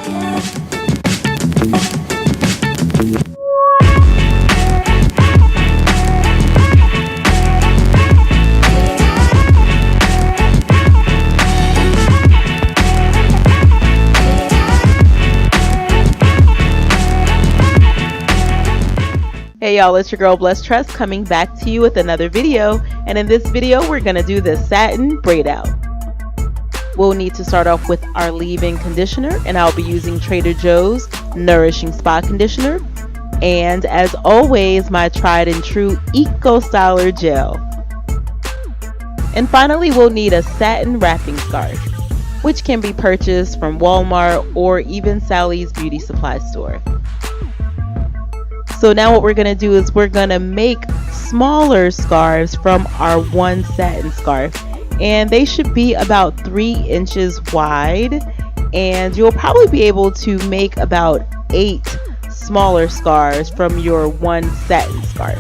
Hey y'all, it's your girl BlessedTress coming back to you with another video, and in this video we're gonna do the satin braid out. We'll need to start off with our leave-in conditioner, and I'll be using Trader Joe's Nourishing Spa Conditioner, and as always my tried and true Eco Styler gel. And finally we'll need a satin wrapping scarf, which can be purchased from Walmart or even Sally's Beauty Supply store. So now what we're going to do is we're going to make smaller scarves from our one satin scarf, and they should be about 3 inches wide, and you'll probably be able to make about 8 smaller scarves from your one satin scarf.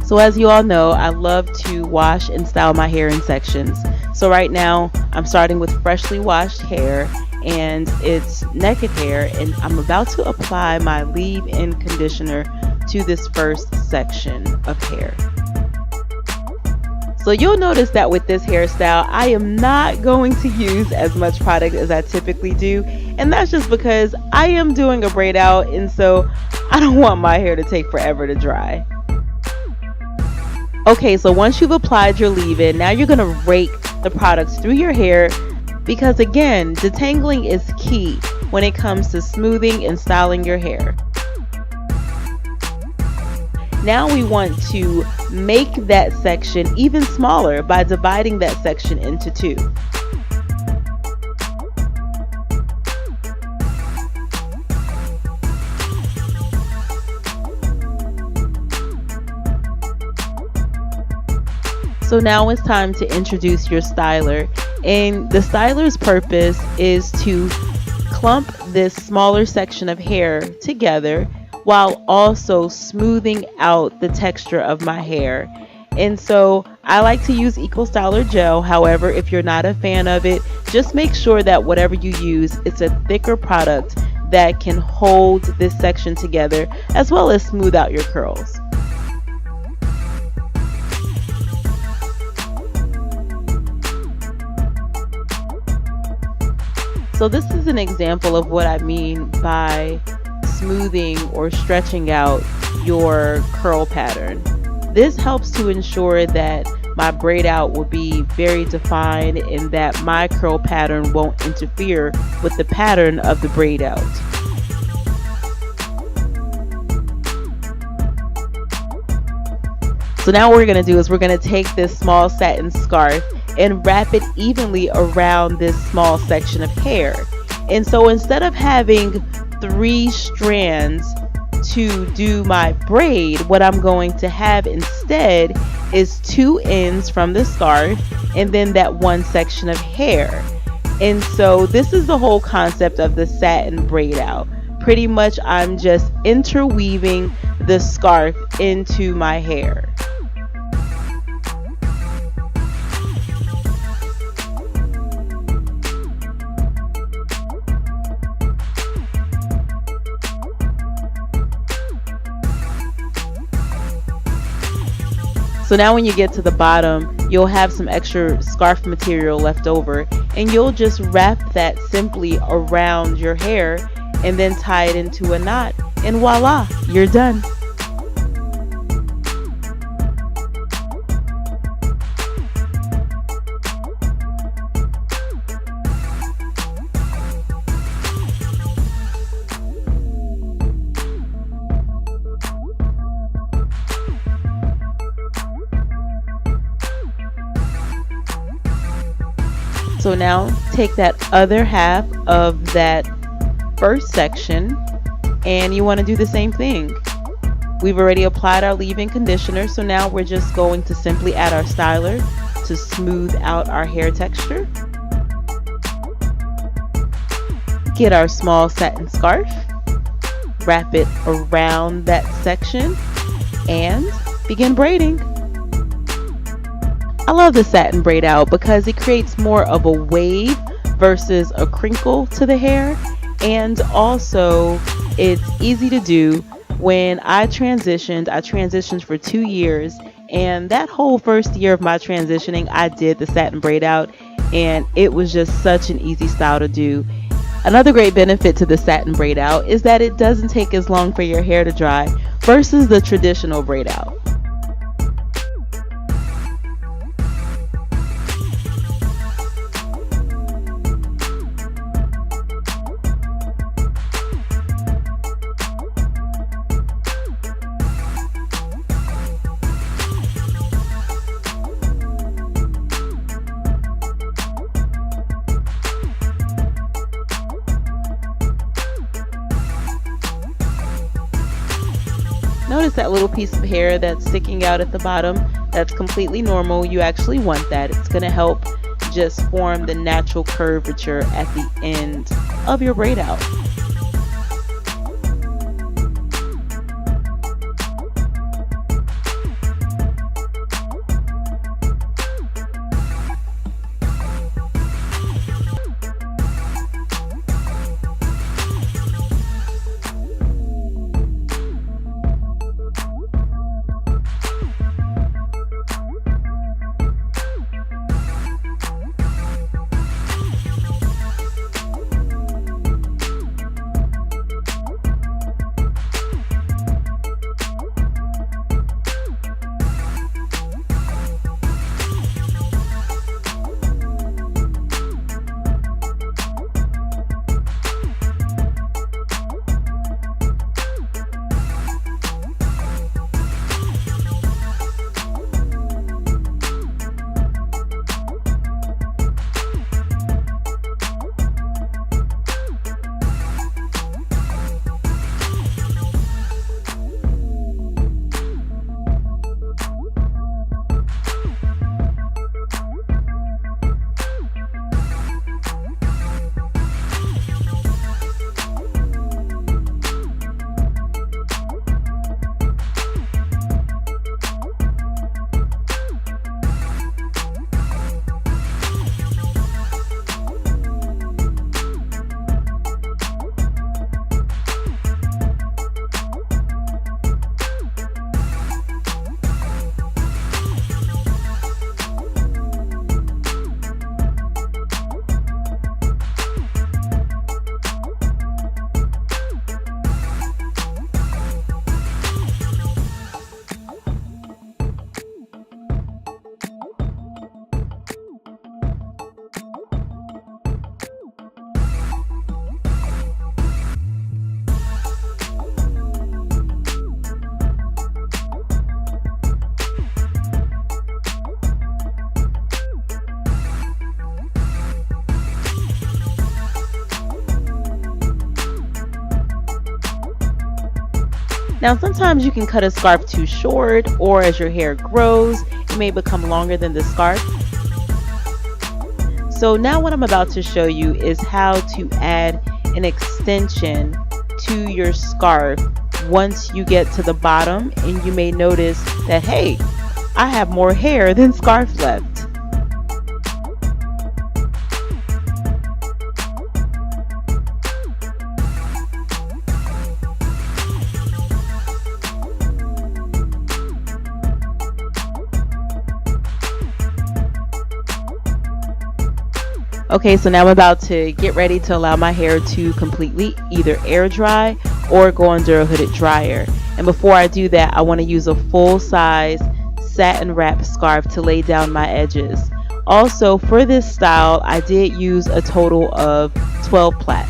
So as you all know, I love to wash and style my hair in sections. So right now I'm starting with freshly washed hair, and it's naked hair, and I'm about to apply my leave-in conditioner to this first section of hair. So you'll notice that with this hairstyle I am not going to use as much product as I typically do, and that's just because I am doing a braid out, and so I don't want my hair to take forever to dry. Okay, so once you've applied your leave-in, now you're going to rake the products through your hair, because again, detangling is key when it comes to smoothing and styling your hair. Now we want to make that section even smaller by dividing that section into 2. So now it's time to introduce your styler, and the styler's purpose is to clump this smaller section of hair together while also smoothing out the texture of my hair. And so I like to use Eco Styler gel. However, if you're not a fan of it, just make sure that whatever you use, it's a thicker product that can hold this section together as well as smooth out your curls. So this is an example of what I mean by smoothing or stretching out your curl pattern. This helps to ensure that my braid out will be very defined and that my curl pattern won't interfere with the pattern of the braid out. So now what we're going to do is we're going to take this small satin scarf and wrap it evenly around this small section of hair. And so instead of having 3 strands to do my braid, what I'm going to have instead is 2 ends from the scarf and then that one section of hair. And so this is the whole concept of the satin braid out. Pretty much I'm just interweaving the scarf into my hair. So now when you get to the bottom, you'll have some extra scarf material left over, and you'll just wrap that simply around your hair and then tie it into a knot, and voila, you're done. So now take that other half of that first section and you want to do the same thing. We've already applied our leave-in conditioner, so now we're just going to simply add our styler to smooth out our hair texture. Get our small satin scarf, wrap it around that section, and begin braiding. I love the satin braid out because it creates more of a wave versus a crinkle to the hair. And also, it's easy to do. When I transitioned for 2 years, and that whole first year of my transitioning, I did the satin braid out, and it was just such an easy style to do. Another great benefit to the satin braid out is that it doesn't take as long for your hair to dry versus the traditional braid out. Notice that little piece of hair that's sticking out at the bottom. That's completely normal. You actually want that. It's going to help just form the natural curvature at the end of your braid out. Now sometimes you can cut a scarf too short, or as your hair grows, it may become longer than the scarf. So now what I'm about to show you is how to add an extension to your scarf once you get to the bottom, and you may notice that, hey, I have more hair than scarf left. Okay, so now I'm about to get ready to allow my hair to completely either air dry or go under a hooded dryer. And before I do that, I want to use a full size satin wrap scarf to lay down my edges. Also, for this style, I did use a total of 12 plaits.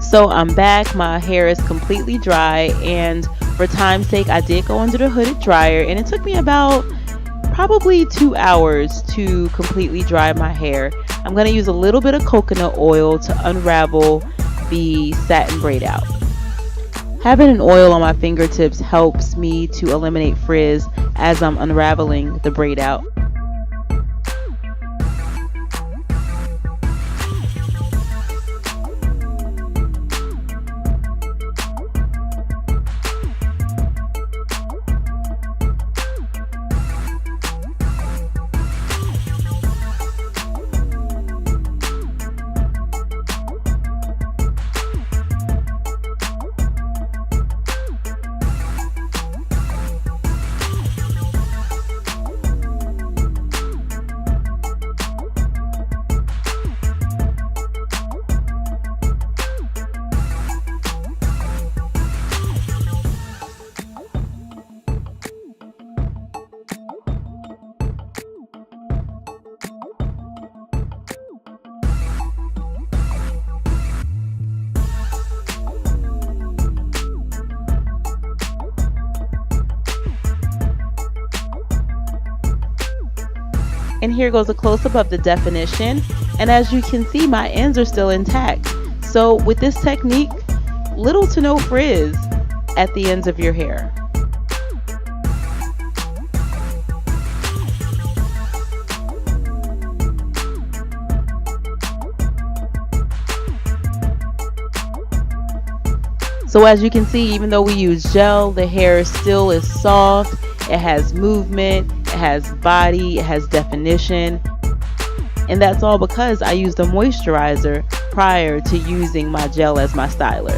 So I'm back, my hair is completely dry, and for time's sake I did go under the hooded dryer, and it took me about probably 2 hours to completely dry my hair. I'm going to use a little bit of coconut oil to unravel the satin braid out. Having an oil on my fingertips helps me to eliminate frizz as I'm unraveling the braid out. here goes a close-up of the definition, and as you can see, my ends are still intact. So with this technique, little to no frizz at the ends of your hair. So as you can see, even though we use gel, the hair still is soft, it has movement, it has body, it has definition. And that's all because I used a moisturizer prior to using my gel as my styler.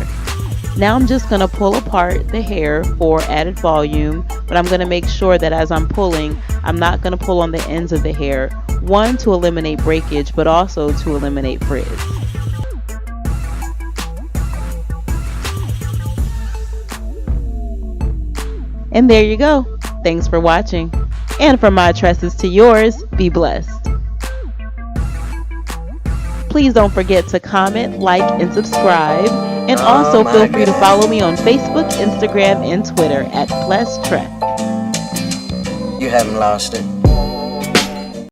Now I'm just going to pull apart the hair for added volume, but I'm going to make sure that as I'm pulling, I'm not going to pull on the ends of the hair, one, to eliminate breakage, but also to eliminate frizz. And there you go. Thanks for watching. And from my tresses to yours, be blessed. Please don't forget to comment, like, and subscribe. And also feel free to follow me on Facebook, Instagram, and Twitter at BlessedTress. You haven't lost it.